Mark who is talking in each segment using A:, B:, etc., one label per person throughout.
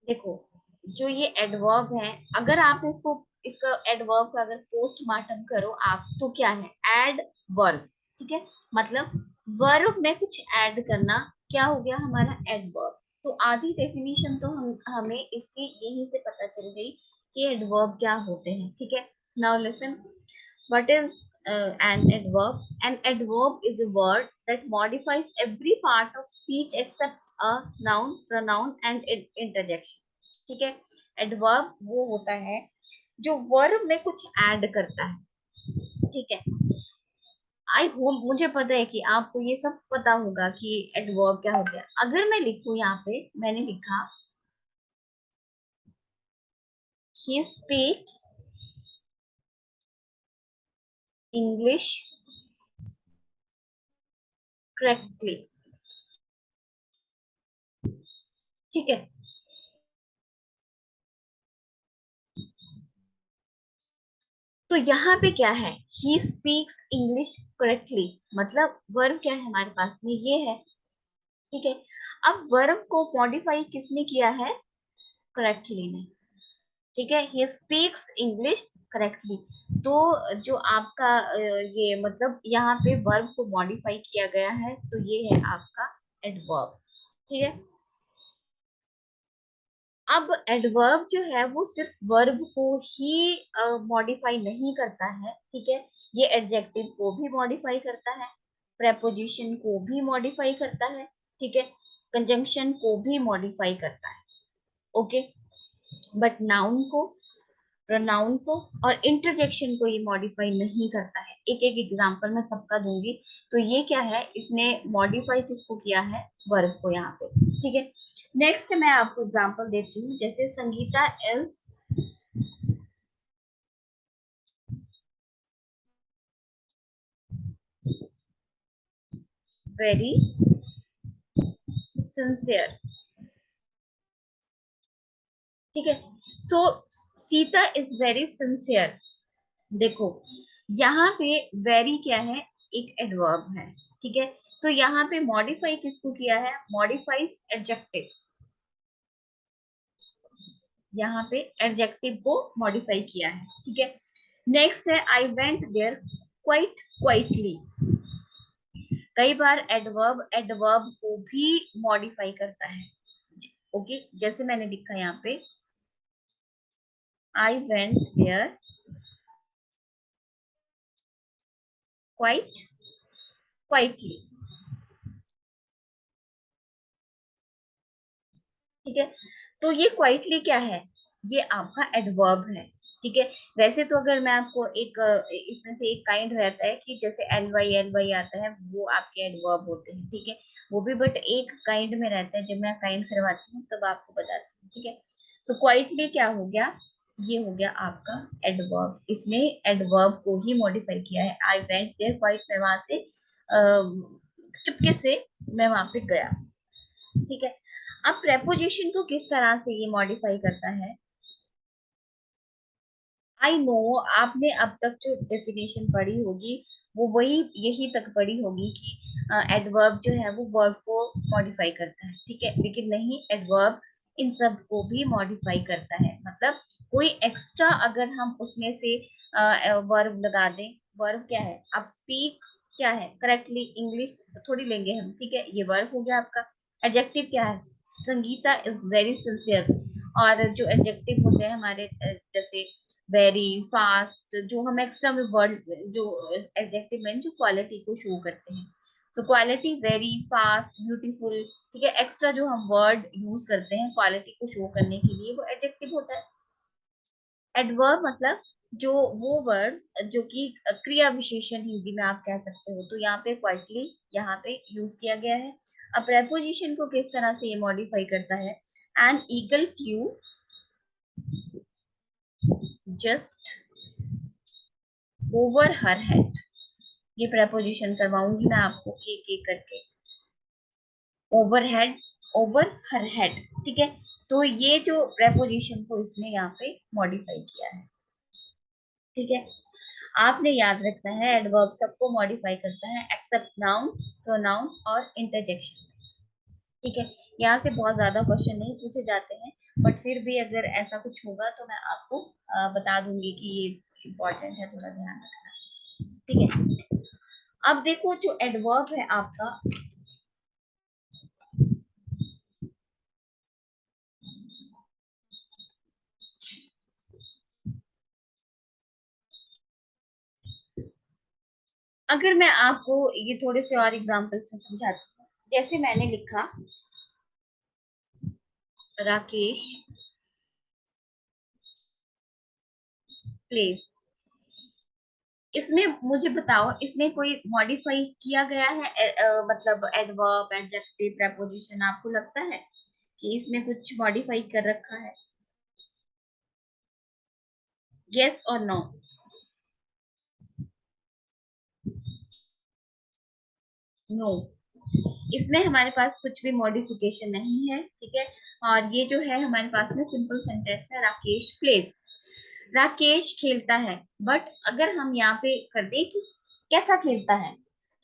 A: देखो, जो ये एडवर्ब है, अगर आप इसका एडवर्ब का अगर पोस्टमार्टम करो आप, तो क्या है? Adverb. ठीक है, मतलब वर्ब में कुछ ऐड करना क्या हो गया हमारा? एडवर्ब। तो आधी डेफिनेशन तो हमें इसकी यहीं से पता चल गई कि एडवर्ब क्या होते हैं। ठीक है, now listen, what is an adverb? An adverb is a word that modifies every part of speech except a noun, pronoun and interjection. ठीक है, एडवर्ब वो होता है जो वर्ब में कुछ ऐड करता है। ठीक है, आई होप, मुझे पता है कि आपको ये सब पता होगा कि एडवर्ब क्या होता है। अगर मैं लिखूं, यहाँ पे मैंने लिखा he speaks English correctly। ठीक है, तो यहाँ पे क्या है? ही स्पीक्स इंग्लिश करेक्टली, मतलब वर्ब क्या है हमारे पास में? ये है। ठीक है, अब वर्ब को मॉडिफाई किसने किया है? करेक्टली ने। ठीक है, ही स्पीक्स इंग्लिश करेक्टली। तो जो आपका ये मतलब यहाँ पे वर्ब को मॉडिफाई किया गया है, तो ये है आपका एडवर्ब। ठीक है, अब एडवर्ब जो है वो सिर्फ वर्ब को ही मॉडिफाई नहीं करता है। ठीक है, ये एडजेक्टिव को भी मॉडिफाई करता है, प्रेपोजिशन को भी मॉडिफाई करता है। ठीक है, कंजंक्शन को भी मॉडिफाई करता है। ओके, बट नाउन को, प्रोनाउन को और इंटरजेक्शन को ये मॉडिफाई नहीं करता है। एक एक एग्जांपल मैं सबका दूंगी। तो ये क्या है, इसने मॉडिफाई किसको किया है? वर्ब को यहाँ पे। ठीक है, नेक्स्ट मैं आपको एग्जांपल देती हूँ, जैसे संगीता इज वेरी सिंसियर। ठीक है, सो सीता इज वेरी सिंसियर। देखो, यहाँ पे वेरी क्या है? एक एडवर्ब है। ठीक है, तो यहाँ पे मॉडिफाई किसको किया है? Modifies adjective. यहाँ पे एडजेक्टिव को मॉडिफाई किया है। ठीक है, नेक्स्ट है I went there quite quietly. कई बार एडवर्ब एडवर्ब को भी मॉडिफाई करता है। ओके, जैसे मैंने लिखा यहाँ पे I went there quite quietly. ठीक है, तो ये क्वाइटली क्या है? ये आपका एडवर्ब है। ठीक है, वैसे तो अगर मैं आपको एक इसमें से एक काइंड रहता है कि जैसे एल वाई आता है, वो आपके एडवर्ब होते हैं। ठीक है, वो भी बट एक काइंड में रहता है। जब मैं काइंड करवाती हूँ तब आपको बताती हूँ। ठीक है, सो क्वाइटली क्या हो गया? ये हो गया आपका एडवर्ब। इसने एडवर्ब को ही मॉडिफाई किया है। आई वेंट देयर क्वाइट, मैं वहां से चुपके से मैं वहां पे गया। ठीक है, अब प्रेपोजिशन को किस तरह से ये मॉडिफाई करता है? आई नो, आपने अब तक जो डेफिनेशन पढ़ी होगी वो वही यही तक पढ़ी होगी कि एडवर्ब जो है वो वर्ब को मॉडिफाई करता है। ठीक है, लेकिन नहीं, एडवर्ब इन सब को भी मॉडिफाई करता है। मतलब कोई एक्स्ट्रा अगर हम उसमें से वर्ब लगा दें। वर्ब क्या है? अब स्पीक क्या है? करेक्टली इंग्लिश थोड़ी लेंगे हम। ठीक है, ये वर्ब हो गया आपका। एडजेक्टिव क्या है? Sangeeta is very sincere. और जो एडजेक्टिव होते हैं हमारे जैसे वेरी, फास्ट, जो हम एक्स्ट्रा में वर्ड, जो एडजेक्टिव में जो क्वालिटी को शो करते हैं। So quality, very, fast, beautiful. ठीक है, एक्स्ट्रा जो हम वर्ड यूज करते हैं क्वालिटी को शो करने के लिए, वो एडजेक्टिव होता है। एडवर्ब मतलब जो वो वर्ड्स जो कि क्रिया विशेषण हिंदी में आप कह सकते हो। तो यहाँ पे क्वाइटली यहाँ पे यूज किया गया है। अब प्रेपोजिशन को किस तरह से ये मॉडिफाई करता है? An eagle flu just over her head. ये प्रेपोजिशन करवाऊंगी मैं आपको एक एक करके। ओवर हेड, ओवर हर हेड। ठीक है, तो ये जो प्रेपोजिशन को इसने यहाँ पे मॉडिफाई किया है। ठीक है, आपने याद रखना है एडवर्ब सबको मॉडिफाई करता है एक्सेप्ट नाउन, प्रोनाउन और इंटरजेक्शन। ठीक है, यहाँ से बहुत ज्यादा क्वेश्चन नहीं पूछे जाते हैं। बट फिर भी अगर ऐसा कुछ होगा तो मैं आपको बता दूंगी कि ये इम्पोर्टेंट है, थोड़ा ध्यान रखना। ठीक है, अब देखो जो एडवर्ब है आपका, अगर मैं आपको ये थोड़े से और एग्जांपल से समझाती हूँ, जैसे मैंने लिखा राकेश प्लेस, इसमें मुझे बताओ इसमें कोई मॉडिफाई किया गया है मतलब एडवर्ब, एडजेक्टिव, प्रेपोजिशन, आपको लगता है कि इसमें कुछ मॉडिफाई कर रखा है? यस और नो? नो, इसमें हमारे पास कुछ भी मॉडिफिकेशन नहीं है। ठीक है, और ये जो है हमारे पास में सिंपल सेंटेंस है, राकेश प्लेस, राकेश खेलता है। बट अगर हम यहाँ पे कर दे कि कैसा खेलता है,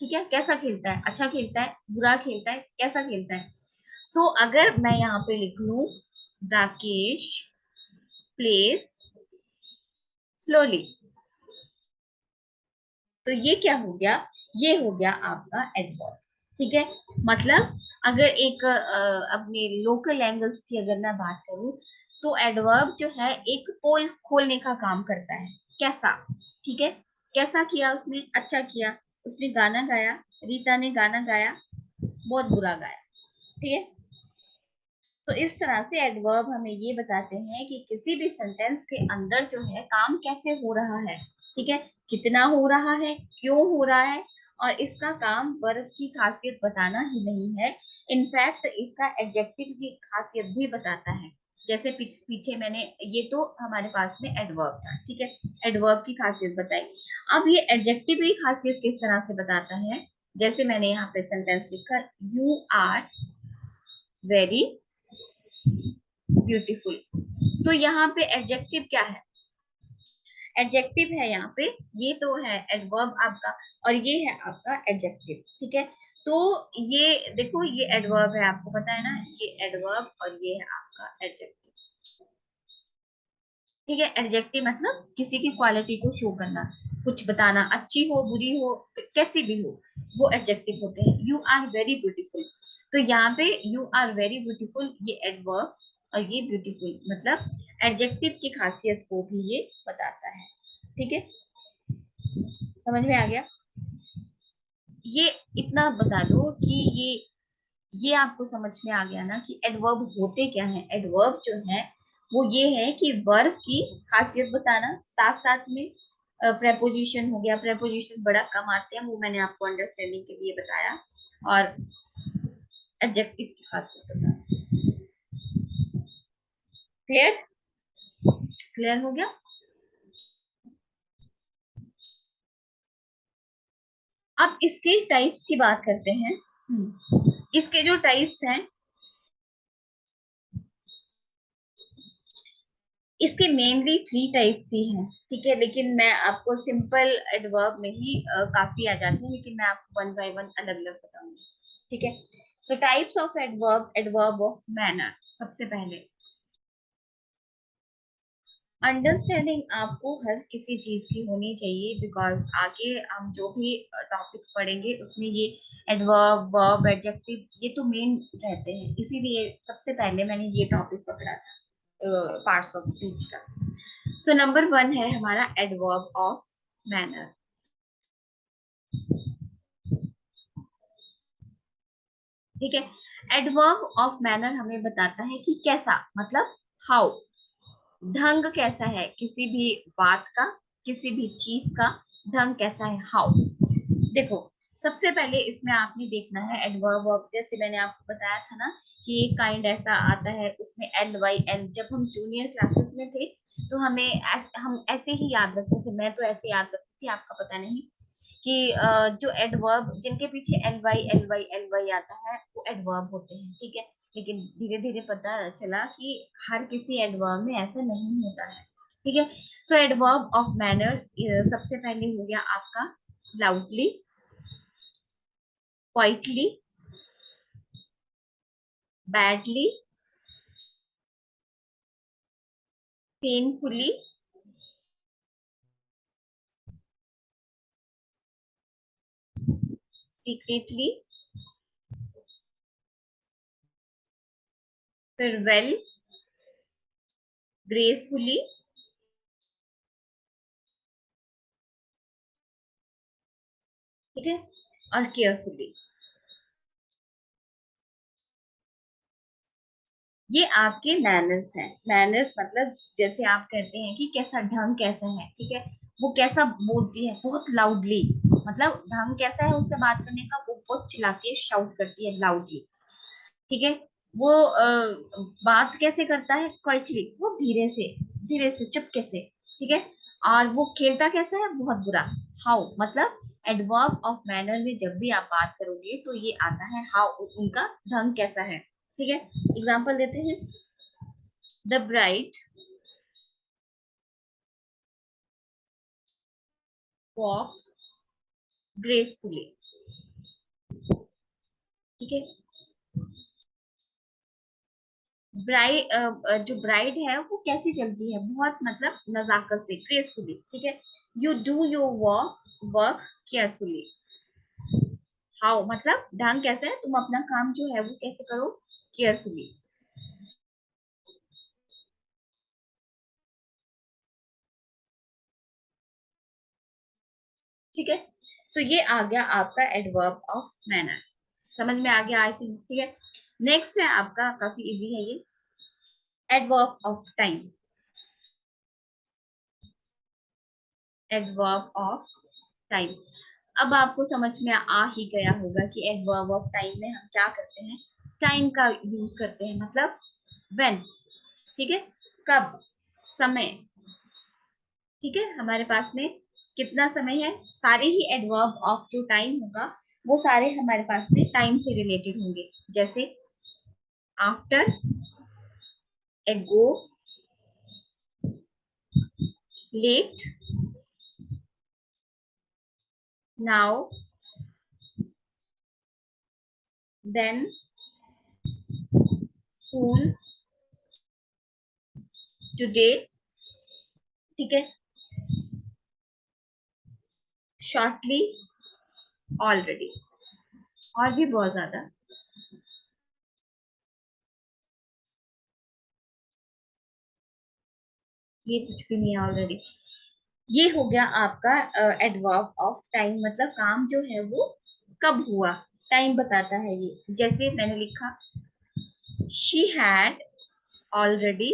A: ठीक है, कैसा खेलता है, अच्छा खेलता है, बुरा खेलता है, कैसा खेलता है। सो अगर मैं यहाँ पे लिख लू राकेश प्लेस स्लोली, तो ये क्या हो गया, ये हो गया आपका एडवर्ब। ठीक है, मतलब अगर एक अपने लोकल लैंग्वेज की अगर मैं बात करूं, तो एडवर्ब जो है एक पोल खोलने का काम करता है। कैसा, ठीक है, कैसा किया उसने, अच्छा किया, उसने गाना गाया, रीता ने गाना गाया, बहुत बुरा गाया। ठीक है, तो इस तरह से एडवर्ब हमें ये बताते हैं कि किसी भी सेंटेंस के अंदर जो है काम कैसे हो रहा है। ठीक है, कितना हो रहा है, क्यों हो रहा है, और इसका काम वर्ब की खासियत बताना ही नहीं है, इनफैक्ट इसका एडजेक्टिव की खासियत भी बताता है। जैसे पीछे मैंने, ये तो हमारे पास में एडवर्ब था, ठीक है, एडवर्ब की खासियत बताई। अब ये एडजेक्टिव की खासियत किस तरह से बताता है, जैसे मैंने यहाँ पे सेंटेंस लिखा, यू आर वेरी ब्यूटीफुल, तो यहाँ पे एडजेक्टिव क्या है, एडजेक्टिव है यहाँ पे, ये तो है एडवर्ब आपका, और ये है आपका एडजेक्टिव। ठीक है, तो ये देखो, ये एडवर्ब है, आपको पता है ना, ये एडवर्ब और ये है आपका एडजेक्टिव। ठीक है, एडजेक्टिव मतलब किसी की क्वालिटी को शो करना, कुछ बताना, अच्छी हो, बुरी हो, कैसी भी हो, वो एडजेक्टिव होते हैं। यू आर वेरी ब्यूटीफुल, तो यहाँ पे यू आर वेरी ब्यूटीफुल ये एडवर्ब, और ये ब्यूटीफुल मतलब एडजेक्टिव की खासियत को भी ये बताता है। ठीक है, समझ में आ गया? ये इतना बता दो कि ये आपको समझ में आ गया ना कि एडवर्ब होते क्या है। एडवर्ब जो है वो ये है कि वर्ब की खासियत बताना, साथ साथ में प्रेपोजिशन हो गया, प्रेपोजिशन बड़ा कम आते हैं, वो मैंने आपको अंडरस्टैंडिंग के लिए बताया, और एडजेक्टिव की खासियत बताना। क्लियर? क्लियर हो गया? अब इसके टाइप्स की बात करते हैं। इसके जो टाइप्स हैं, इसके मेनली 3 टाइप्स ही हैं। ठीक है, लेकिन मैं आपको सिंपल एडवर्ब में ही काफी आ जाते हैं, लेकिन मैं आपको वन बाय वन अलग अलग बताऊंगी। ठीक है, सो types of adverb, adverb of manner. सबसे पहले अंडरस्टैंडिंग आपको हर किसी चीज की होनी चाहिए, बिकॉज आगे हम जो भी टॉपिक्स पढ़ेंगे उसमें ये एडवर्ब, वर्ब, एडजेक्टिव ये तो मेन रहते हैं, इसीलिए सबसे पहले मैंने ये टॉपिक पकड़ा था पार्ट्स ऑफ स्पीच का। सो नंबर 1 है हमारा एडवर्ब ऑफ मैनर। ठीक है, एडवर्ब ऑफ मैनर हमें बताता है कि कैसा, मतलब हाउ, ढंग कैसा है किसी भी बात का, किसी भी चीज का ढंग कैसा है, हाउ। देखो, सबसे पहले इसमें आपने देखना है एडवर्ब ऑफ, जैसे मैंने आपको बताया था ना कि एक काइंड ऐसा आता है उसमें एल वाई एल, जब हम जूनियर क्लासेस में थे तो हम ऐसे ही याद रखते थे, मैं तो ऐसे याद रखती थी, आपका पता नहीं, कि जो एडवर्ब जिनके पीछे L Y L Y L Y आता है वो एडवर्ब होते हैं। ठीक है, लेकिन धीरे धीरे पता चला कि हर किसी एडवर्ब में ऐसा नहीं होता है। ठीक है, सो एडवर्ब ऑफ मैनर सबसे पहले हो गया आपका loudly, quietly, badly, painfully, secretly, फिर वेल, ग्रेसफुली, ठीक है, और केयरफुली। ये आपके मैनर्स हैं। मैनर्स मतलब जैसे आप कहते हैं कि कैसा ढंग कैसा है, ठीक है, वो कैसा बोलती है बहुत लाउडली, मतलब ढंग कैसा है उससे बात करने का, वो बहुत चिल्ला के शाउट करती है लाउडली, ठीक है। वो बात कैसे करता है, क्वाइटली, वो धीरे से चुपके से, ठीक है। और वो खेलता कैसा है, बहुत बुरा। हाउ मतलब एडवर्ब ऑफ मैनर में जब भी आप बात करोगे तो ये आता है हाउ, उनका ढंग कैसा है, ठीक है। एग्जाम्पल देते हैं। द ब्राइड वॉक्स ग्रेसफुली, ठीक है। जो ब्राइड है वो कैसी चलती है, बहुत मतलब नजाकत से, ग्रेसफुली, ठीक है। You do your work carefully. How मतलब ढंग कैसा है, तुम अपना काम जो है वो कैसे करो, केयरफुली, ठीक है। सो ये आ गया आपका एडवर्ब ऑफ मैनर, समझ में आ गया आई थिंक, ठीक है। नेक्स्ट है आपका, काफी इजी है ये, adverb of time. Adverb of time, अब आपको समझ में आ ही गया होगा कि एडवर्ब ऑफ टाइम में हम क्या करते हैं, टाइम का यूज करते हैं, मतलब व्हेन, ठीक है, कब, समय, ठीक है। हमारे पास में कितना समय है, सारे ही एडवर्ब ऑफ जो टाइम होगा वो सारे हमारे पास में टाइम से रिलेटेड होंगे, जैसे आफ्टर, एगो, लेट, नाउ, देन, सून, टुडे, ठीक है, शॉर्टली, ऑलरेडी, और भी बहुत ज्यादा। ये कुछ भी नहीं है ऑलरेडी। ये हो गया आपका एडवर्ब ऑफ टाइम, मतलब काम जो है वो कब हुआ, टाइम बताता है ये। जैसे मैंने लिखा, she had already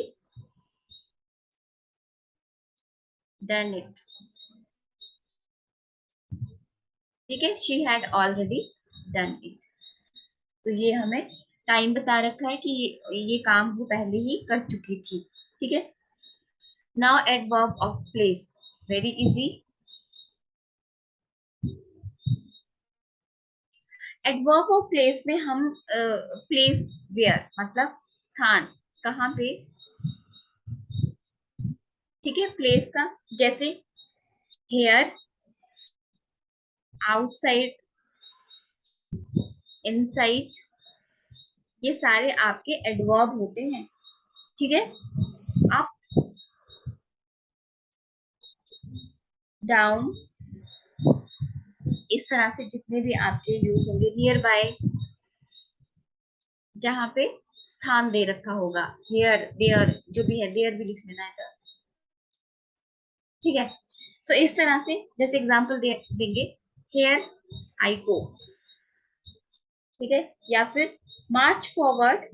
A: done it, ठीक है, she had already done it. तो ये हमें टाइम बता रखा है कि ये काम वो पहले ही कर चुकी थी, ठीक है। Now adverb of place, very easy. Adverb of place में हम प्लेस वेयर मतलब स्थान, कहाँ पे, ठीक है, प्लेस का, जैसे हेयर, आउटसाइड, इनसाइड, ये सारे आपके एडवर्ब होते हैं, ठीक है। अप, डाउन, इस तरह से जितने भी आपके यूज होंगे, नियर बाय, जहां पे स्थान दे रखा होगा, हेयर, देयर, जो भी है, देयर भी लिख लेना है तो, ठीक है। सो इस तरह से जैसे एग्जांपल देंगे, हेयर आई गो, ठीक है, या फिर मार्च फॉरवर्ड,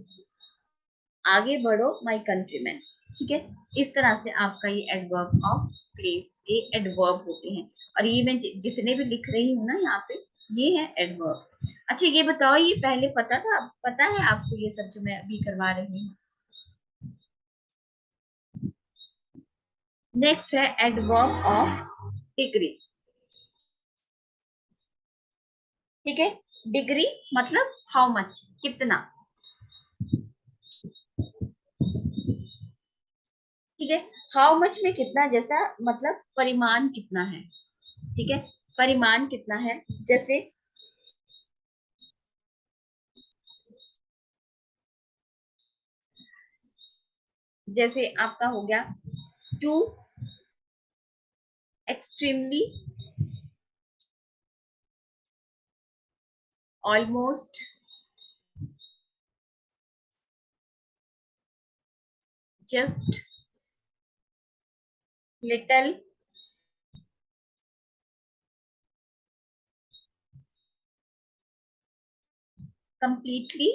A: आगे बढ़ो माय कंट्रीमैन, ठीक है। इस तरह से आपका ये एडवर्ब ऑफ प्लेस के एडवर्ब होते हैं। और ये मैं जितने भी लिख रही हूँ ना यहाँ पे, ये है एडवर्ब। अच्छा ये बताओ, ये पहले पता था, पता है आपको ये सब जो मैं अभी करवा रही हूँ। नेक्स्ट है एडवर्ब ऑफ डिग्री, ठीक है। डिग्री मतलब हाउ मच, कितना, ठीक है। हाउ मच में कितना, जैसा मतलब परिमाण कितना है, ठीक है, परिमाण कितना है। जैसे जैसे आपका हो गया do extremely, almost, just, little, completely,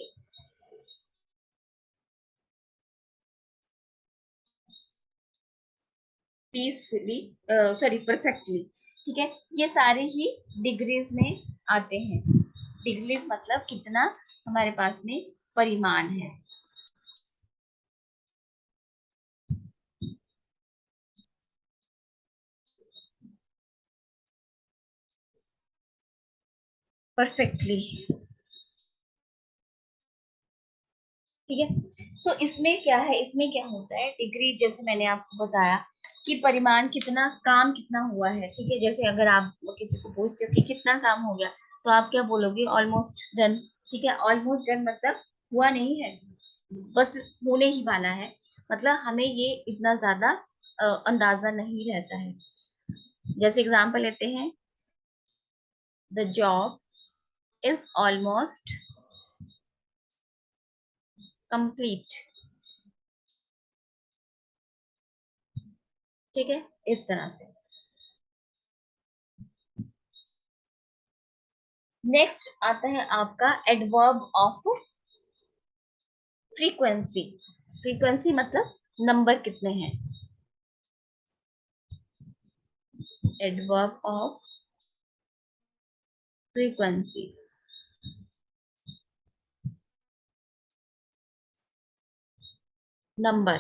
A: peacefully, sorry perfectly. ठीक है, ये सारे ही डिग्रीज में आते हैं। डिग्रीज मतलब कितना हमारे पास में परिमाण है। परफेक्टली। ठीक है, सो इसमें क्या है, इसमें क्या होता है, डिग्री जैसे मैंने आपको बताया कि परिमाण कितना, काम कितना हुआ है। ठीक है, जैसे अगर आप किसी को पूछते हो कि कितना काम हो गया, तो आप क्या बोलोगे, ऑलमोस्ट डन। ठीक है, ऑलमोस्ट डन मतलब हुआ नहीं है, बस होने ही वाला है। मतलब हमें ये इतना ज्यादा अंदाजा नहीं रहता है। जैसे एग्जांपल लेते हैं, the job is almost complete. ठीक है, इस तरह से। नेक्स्ट आता है आपका एडवर्ब ऑफ फ्रीक्वेंसी। फ्रीक्वेंसी मतलब नंबर कितने हैं। Adverb of frequency, number.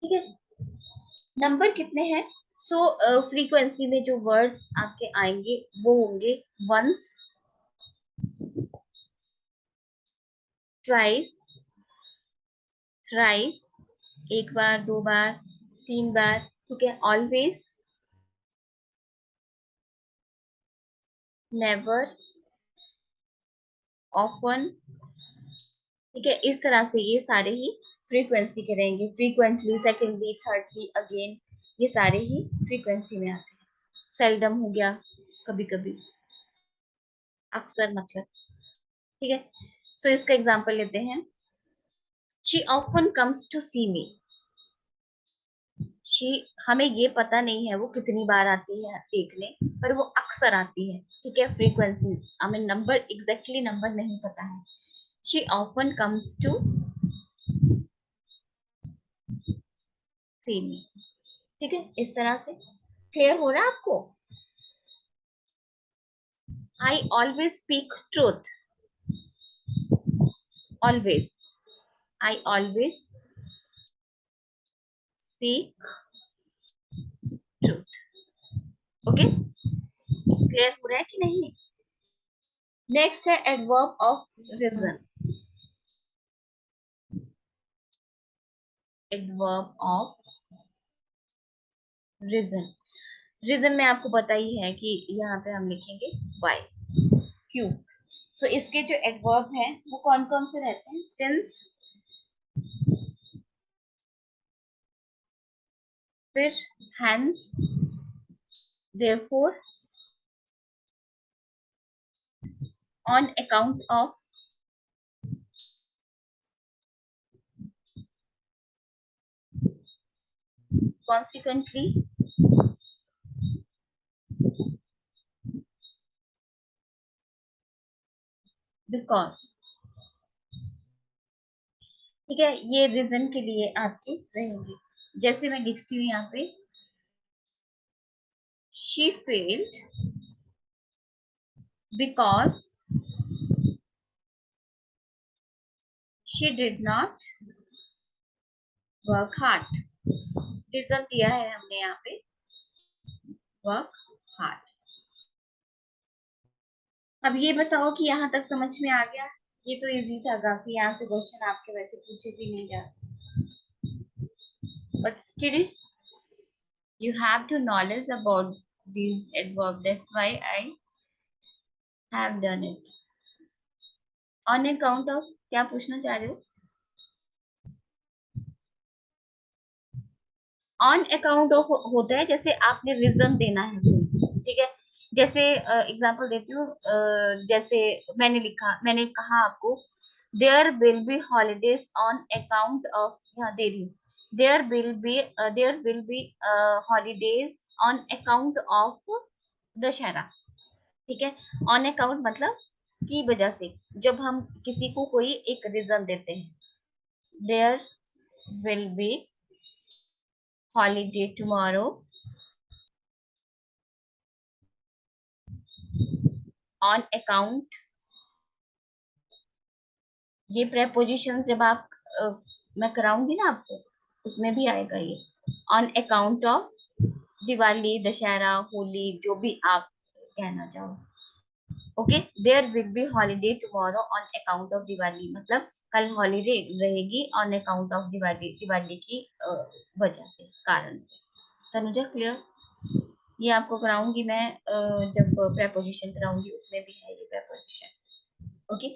A: ठीक है, नंबर कितने हैं। सो फ्रीक्वेंसी में जो वर्ड्स आपके आएंगे वो होंगे वंस, ट्वाइस, थ्राइस, एक बार, दो बार, तीन बार। ठीक है, ऑलवेज, नेवर, ऑफन। ठीक है, इस तरह से ये सारे ही फ्रीक्वेंसी के रहेंगे। फ्रीक्वेंटली, सेकेंडली, थर्डली, अगेन, ये सारे ही फ्रीक्वेंसी में आते हैं। सेल्डम हो गया, कभी कभी, अक्सर मतलब। ठीक है, सो इसका एग्जांपल लेते हैं, she often comes to see me. She, हमें ये पता नहीं है वो कितनी बार आती है देखने, पर वो अक्सर आती है। ठीक है, फ्रीक्वेंसी, हमें नंबर, एग्जैक्टली नंबर नहीं पता है। She often comes to see मी। ठीक है, इस तरह से। क्लियर हो रहा है आपको। I always speak truth. Always, I always speak truth. Okay, clear हो रहा है कि नहीं। नेक्स्ट है adverb of reason. Adverb of reason, reason में आपको पता ही है कि यहाँ पे हम लिखेंगे वाई, क्यों। सो इसके जो एडवर्ब हैं वो कौन कौन से रहते हैं, सिंस, फिर hence, therefore, on account of, consequently, because. ठीक है, ये रीजन के लिए आपके रहेंगे। जैसे मैं लिखती हूँ यहाँ पे, she failed because she did not work hard. Reason दिया है हमने यहाँ पे, वर्क हार्ड। अब ये बताओ कि यहाँ तक समझ में आ गया। ये तो इजी था काफी, यहाँ से क्वेश्चन आपके वैसे पूछे भी नहीं जाते, but still you have to knowledge about these adverb, that's why I have done it। on account of, क्या पूछना चाह रहे हो। ऑन अकाउंट ऑफ होता है जैसे आपने रीजन देना है, ठीक है। जैसे एग्जांपल देती हूँ, जैसे मैंने कहा आपको there will be holidays on account of, यहाँ दे रही हूँ, there will be holidays on account of Dussehra, ठीक है। ऑन अकाउंट मतलब की वजह से, जब हम किसी को कोई एक रीजन देते हैं, there will be holiday tomorrow on account, ये प्रेपोजिशन जब आप मैं कराऊंगी ना आपको, उसमें भी आएगा ये, on account of Diwali, Dussehra, Holi, जो भी आप कहना चाहो। Okay, there will be holiday tomorrow on account of Diwali, मतलब कल हॉलीडे रहेगी on account of Diwali, Diwali की वजह से, कारण से। तनुजा क्लियर? ये आपको कराऊंगी मैं, जब प्रेपोजिशन कराऊंगी उसमें भी है ये प्रेपोजिशन। ओके,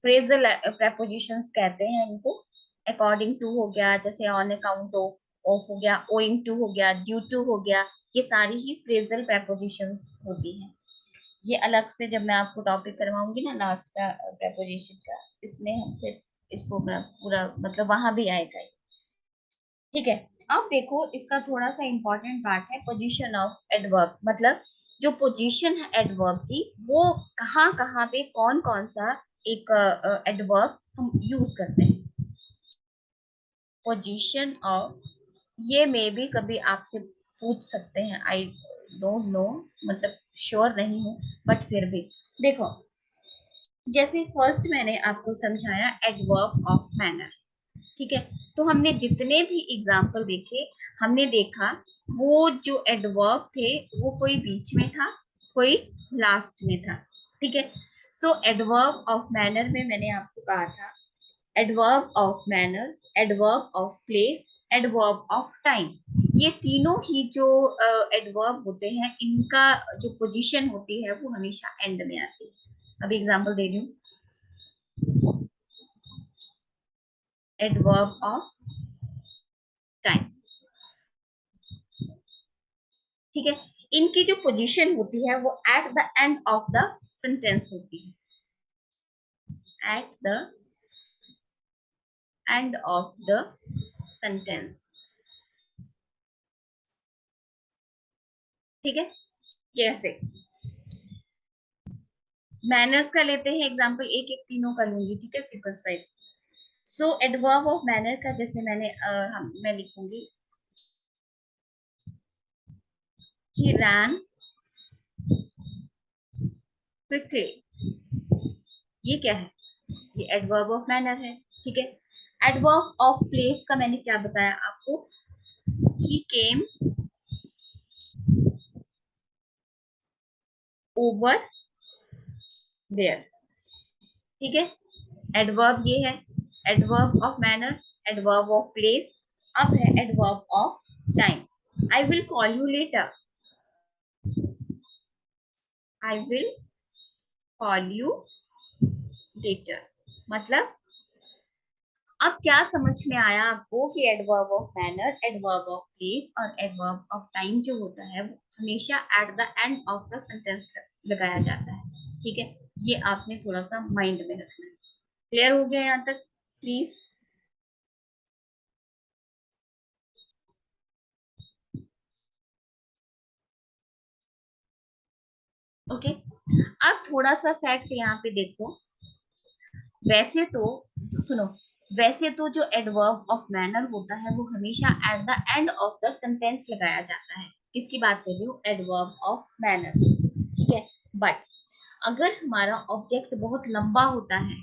A: फ्रेजल प्रेपोजिशंस कहते हैं इनको। अकॉर्डिंग टू हो गया, जैसे ऑन अकाउंट ऑफ, ऑफ हो गया, ओइंग टू हो गया, ड्यू टू हो गया, ये सारी ही फ्रेजल प्रेपोजिशंस होती हैं। ये अलग से जब मैं आपको टॉपिक करवाऊंगी ना लास्ट का प्रेपोजिशन का, इसमें हम फिर इसको मैं पूरा मतलब वहां भी आएगा ये, ठीक है। अब देखो इसका थोड़ा सा इंपॉर्टेंट पार्ट है पोजीशन ऑफ एडवर्ब, मतलब जो पोजीशन है एडवर्ब की, वो कहाँ कहाँ पे कौन कौन सा एक एडवर्ब हम यूज करते हैं। पोजीशन ऑफ, ये में भी कभी आपसे पूछ सकते हैं, आई डोंट नो, मतलब श्योर नहीं हूँ, बट फिर भी देखो, जैसे फर्स्ट मैंने आपको समझाया एडवर्ब ऑफ मैनर, ठीक है। तो हमने जितने भी एग्जाम्पल देखे, हमने देखा वो जो एडवर्ब थे वो कोई बीच में था, कोई लास्ट में था, ठीक है। सो एडवर्ब ऑफ मैनर में मैंने आपको कहा था, adverb of manner, adverb of place, adverb of time, ये तीनों ही जो एडवर्ब होते हैं, इनका जो पोजीशन होती है वो हमेशा एंड में आती है। अभी एग्जाम्पल दे रही हूँ, एडवर्ब ऑफ टाइम, ठीक है। इनकी जो पोजीशन होती है वो at the end of the sentence होती है, at the end of the sentence, ठीक है। कैसे मैनर्स का लेते हैं एग्जांपल, एक एक तीनों का लूंगी, ठीक है, sequence wise. So adverb of manner का जैसे मैं लिखूंगी, he ran quickly, ये क्या है, ये एडवर्ब ऑफ मैनर है, ठीक है। एडवर्ब ऑफ प्लेस का मैंने क्या बताया आपको, he came over there, ठीक है। एडवर्ब ये है, adverb of manner, adverb of place. अब है adverb of time, I will call you later, I will call you later, मतलब अब क्या समझ में आया आपको कि adverb of manner, adverb of place और एडवर्ब ऑफ टाइम जो होता है वो हमेशा at the end of the sentence लगाया जाता है, ठीक है। ये आपने थोड़ा सा माइंड में रखना है। क्लियर हो गया यहाँ तक प्लीज? ओके, अब थोड़ा सा फैक्ट यहाँ पे देखो, वैसे तो सुनो, वैसे तो जो एडवर्ब ऑफ मैनर होता है वो हमेशा at the end of the sentence लगाया जाता है, किसकी बात कर रही हूँ, एडवर्ब ऑफ मैनर, ठीक है। बट अगर हमारा ऑब्जेक्ट बहुत लंबा होता है,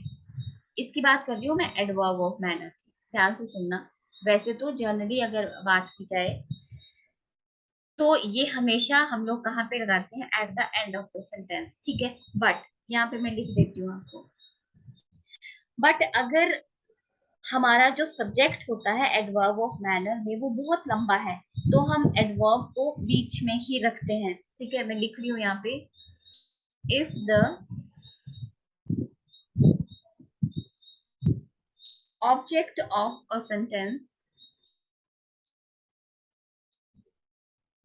A: इसकी बात कर रही हूँ मैं एडवर्ब ऑफ मैनर की, ध्यान से सुनना। वैसे तो जनरली अगर बात की जाए तो ये हमेशा हम लोग कहाँ पे लगाते हैं, at the end of the sentence, ठीक है। बट यहाँ पे मैं लिख देती हूँ आपको, बट अगर हमारा जो सब्जेक्ट होता है एडवर्ब ऑफ मैनर में वो बहुत लंबा है, तो हम एडवर्ब को बीच में ही रखते हैं, ठीक है। मैं लिख रही हूँ यहाँ पे, if the object of a sentence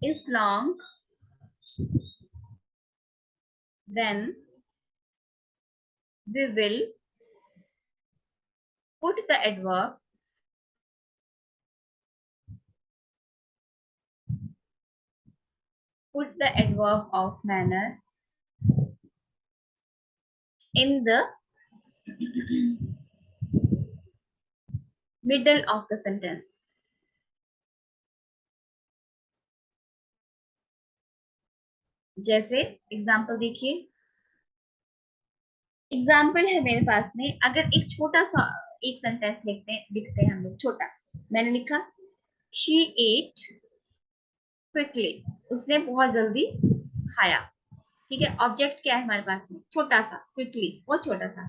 A: is long, then we will put the adverb of manner in the middle of the sentence. जैसे एग्जाम्पल देखिए, एग्जाम्पल है मेरे पास में, अगर एक छोटा सा एक सेंटेंस लिखते हैं हम लोग छोटा। मैंने लिखा शी एट क्विकली, उसने बहुत जल्दी खाया। ठीक है, ऑब्जेक्ट क्या है हमारे पास में, छोटा सा, क्विकली, बहुत छोटा सा।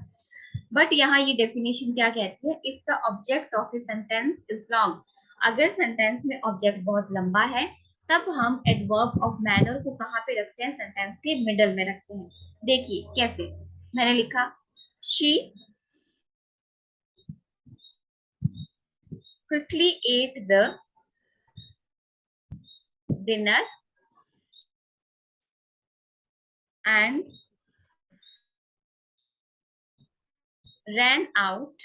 A: बट यहाँ ये डेफिनेशन क्या कहती है, if the object of a sentence is long, अगर सेंटेंस में ऑब्जेक्ट बहुत लंबा है तब हम एडवर्ब ऑफ मैनर को कहाँ पे रखते हैं, सेंटेंस के मिडल में रखते हैं। देखिए कैसे, मैंने लिखा she quickly at the dinner and ran out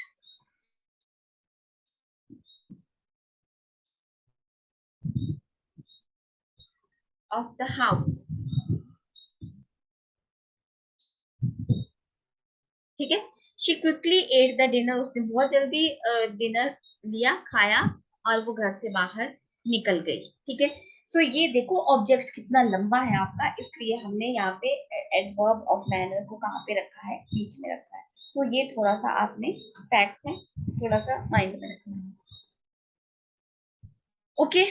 A: of the house। ठीक है, she quickly at the dinner, उसने बहुत जल्दी डिनर लिया, खाया, और वो घर से बाहर निकल गई। ठीक है, सो ये देखो ऑब्जेक्ट कितना लंबा है आपका, इसलिए हमने यहाँ पे एडवर्ब ऑफ मैनर को कहाँ पे रखा है, बीच में रखा है। तो ये थोड़ा सा आपने फैक्ट है, थोड़ा सा माइंड में रखना है। ओके,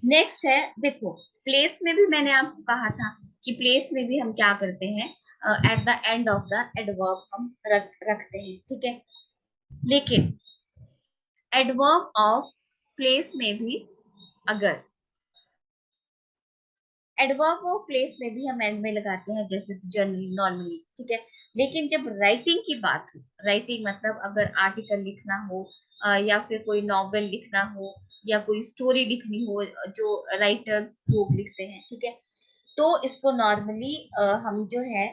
A: नेक्स्ट है, देखो प्लेस में भी मैंने आपको कहा था कि प्लेस में भी हम क्या करते हैं, at the end of the adverb हम रखते हैं। ठीक है, लेकिन एडवर्ब ऑफ प्लेस में भी, अगर एडवर्ब ऑफ प्लेस में भी हम एंड में लगाते हैं, जैसे जनरली नॉर्मली। ठीक है, लेकिन जब राइटिंग की बात हो, राइटिंग मतलब अगर आर्टिकल लिखना हो, या फिर कोई नॉवेल लिखना हो, या कोई स्टोरी लिखनी हो, जो राइटर्स लोग लिखते हैं, ठीक है, तो इसको नॉर्मली हम जो है,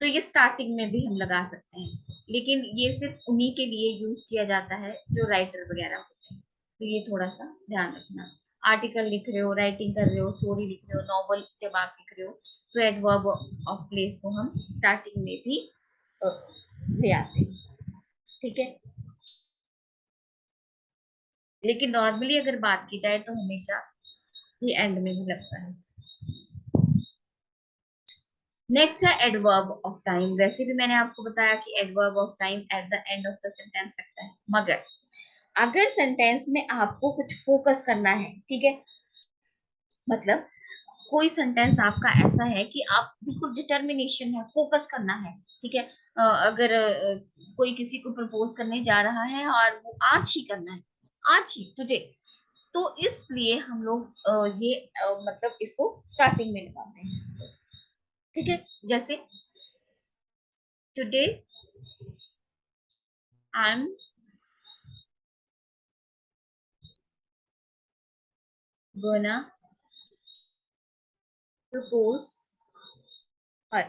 A: तो ये स्टार्टिंग में भी हम लगा सकते हैं इसको, लेकिन ये सिर्फ उन्हीं के लिए यूज किया जाता है जो राइटर वगैरह होते हैं। तो ये थोड़ा सा ध्यान रखना, आर्टिकल लिख रहे हो, राइटिंग कर रहे हो, स्टोरी लिख रहे हो, नॉवल जब आप लिख रहे हो, तो एडवर्ब ऑफ प्लेस को हम स्टार्टिंग में भी ले आते हैं। ठीक है, लेकिन नॉर्मली अगर बात की जाए तो हमेशा ये एंड में भी लगता है। नेक्स्ट है एडवर्ब ऑफ टाइम। वैसे भी मैंने आपको बताया कि adverb of time at the end of the sentence लगता है, मगर अगर सेंटेंस में आपको कुछ फोकस करना है, ठीक है, मतलब कोई सेंटेंस आपका ऐसा है कि आप बिल्कुल डिटर्मिनेशन है, फोकस करना है। ठीक है, अगर कोई किसी को प्रपोज करने जा रहा है और वो आज ही करना है, आज ही, टुडे, तो इसलिए हम लोग ये मतलब इसको स्टार्टिंग में लगाते हैं। ठीक है, जैसे today I am gonna propose हर।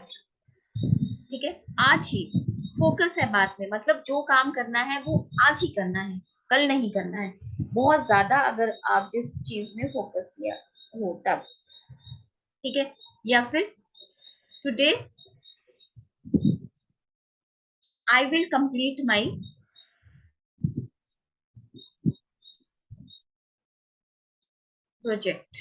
A: ठीक है, आज ही, फोकस है बात में, मतलब जो काम करना है वो आज ही करना है, कल नहीं करना है। बहुत ज्यादा अगर आप जिस चीज में फोकस किया हो तब। ठीक है, या फिर today I will complete my project.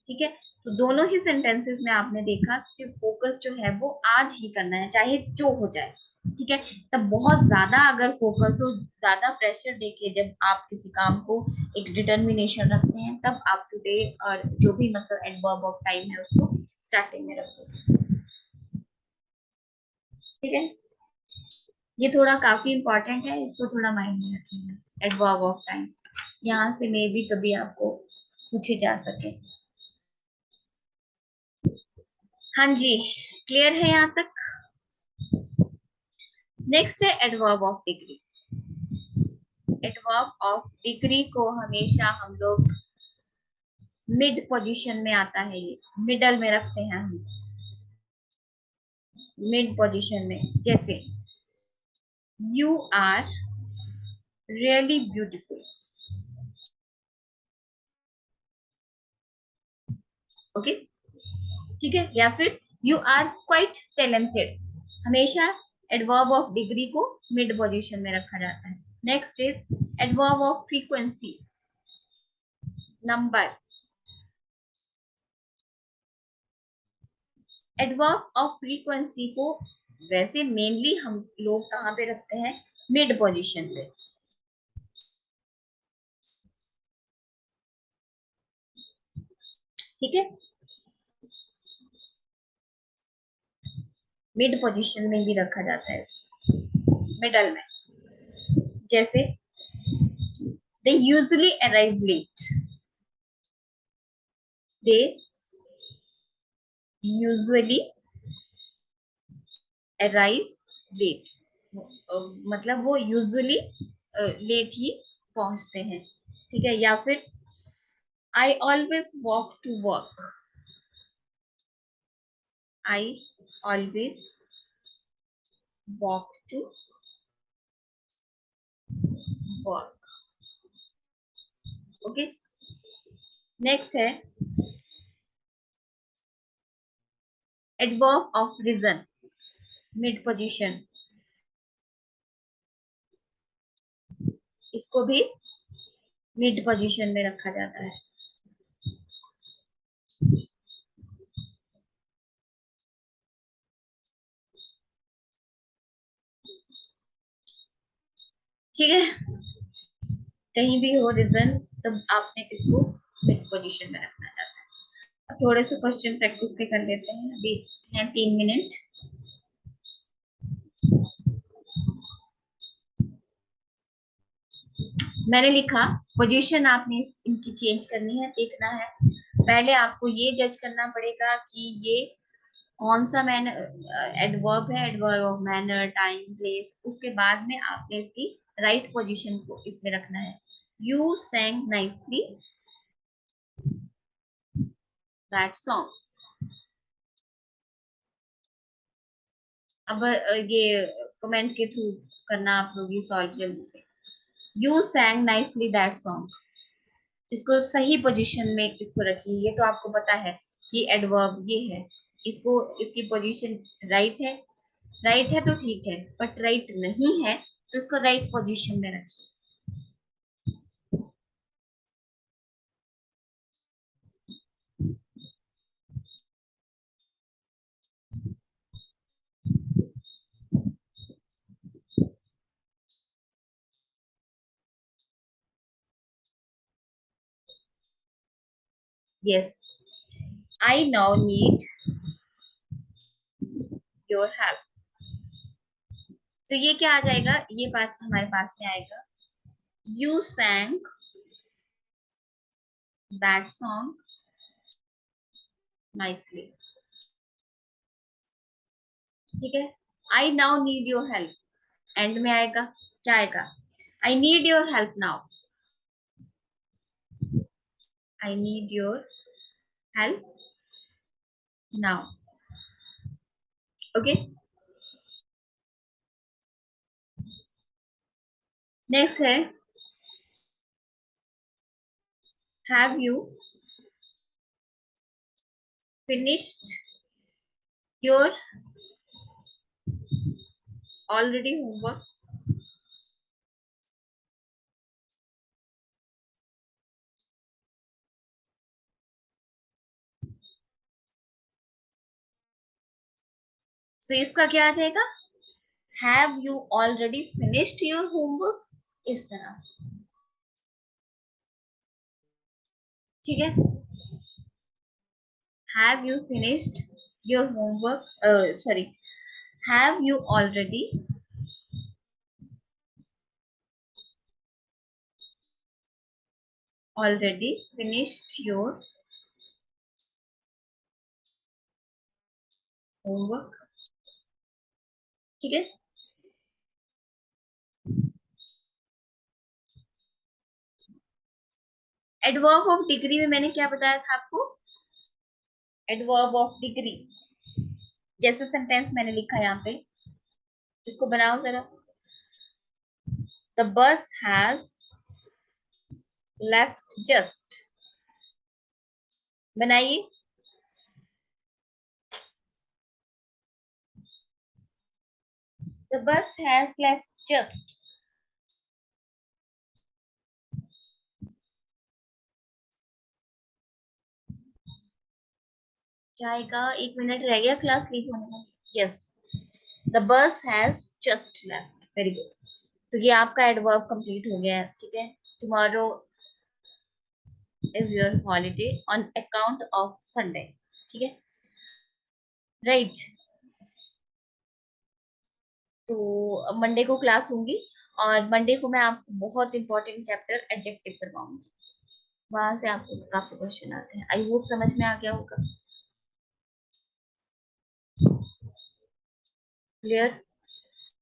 A: ठीक है, तो दोनों ही सेंटेंसेस में आपने देखा कि फोकस जो है वो आज ही करना है, चाहे जो हो जाए। ठीक है, तब बहुत ज्यादा अगर फोकस हो, ज्यादा प्रेशर देके जब आप किसी काम को एक डिटर्मिनेशन रखते हैं, तब आप टुडे और जो भी मतलब एडवर्ब ऑफ टाइम है उसको स्टार्टिंग में रखोगे। ठीक है, ये थोड़ा काफी इंपॉर्टेंट है, इसको थोड़ा माइंड में रखिएगा, एडवर्ब ऑफ टाइम, यहाँ से मे भी कभी आपको पूछे जा सके। हाँ जी, क्लियर है यहाँ तक। नेक्स्ट है adverb of degree. Adverb of degree को हमेशा हम लोग मिड पोजीशन में आता है, ये मिडल में रखते हैं हम, मिड पोजीशन में। जैसे you are really beautiful, okay, ठीक है। या फिर यू आर क्वाइट टैलेंटेड, हमेशा एडवर्ब ऑफ डिग्री को मिड पोजीशन में रखा जाता है। Next is adverb of frequency, number. Adverb of frequency को वैसे मेनली हम लोग कहाँ पे रखते हैं, मिड पोजीशन पे, ठीक है, मिड पोजीशन में भी रखा जाता है, मिडल में। जैसे they usually arrive late, they usually arrive late, मतलब वो यूजुअली लेट ही पहुंचते हैं, ठीक है। या फिर I always walk to work, I always walk to work, okay. Next है adverb of reason, mid position, इसको भी मिड पोजीशन में रखा जाता है। ठीक है, कहीं भी हो रीजन तब आपने इसको मिड पोजीशन में रखना चाहता है। अब थोड़े से क्वेश्चन प्रैक्टिस के कर लेते हैं, अभी हैं 3 मिनट। मैंने लिखा पोजीशन आपने इनकी चेंज करनी है, देखना है। पहले आपको ये जज करना पड़ेगा कि ये कौन सा मैन एडवर्ब है, adverb of manner, time, place. उसके बाद में आपने इसकी राइट पोजीशन को इसमें रखना है। You सैंग nicely that song. अब ये कमेंट के थ्रू करना आप लोग, ये सॉल्व जल्दी से। यू सैंग नाइसली दैट सॉन्ग, इसको सही पोजीशन में इसको रखिए। ये तो आपको पता है कि एडवर्ब ये है, इसको इसकी पोजीशन राइट है, राइट है तो ठीक है, बट राइट नहीं है तो इसको राइट पोजीशन में रखिए। Yes, I now need your help. तो ये क्या आ जाएगा, ये बात हमारे पास में आएगा, you sang that song nicely, ठीक है। I now need your help and में आएगा, क्या आएगा, I need your help now, I need your help now, okay. Next है have you finished your already homework. So इसका क्या आ जाएगा, have you already finished your homework, इस तरह से, ठीक है। Have you finished your homework, sorry, have you already finished your homework, ठीक है। एडवर्ब ऑफ डिग्री में मैंने क्या बताया था आपको? एडवर्ब ऑफ डिग्री जैसा सेंटेंस मैंने लिखा यहाँ पे, इसको बनाओ जरा। The bus has left just, बनाइए। The bus has left just, क्या आएगा? 1 मिनट रह गया क्लास लीव होने में। Yes, the bus has just left, very good. तो ये आपका एडवर्ब कंप्लीट हो गया है, ठीक है। Tomorrow is your holiday on account of Sunday, ठीक है, राइट। तो मंडे को क्लास होंगी, और मंडे को मैं आपको बहुत इंपॉर्टेंट चैप्टर एडजेक्टिव करवाऊंगी, वहां से आपको काफी क्वेश्चन आते हैं। आई होप समझ में आ गया होगा, क्लियर।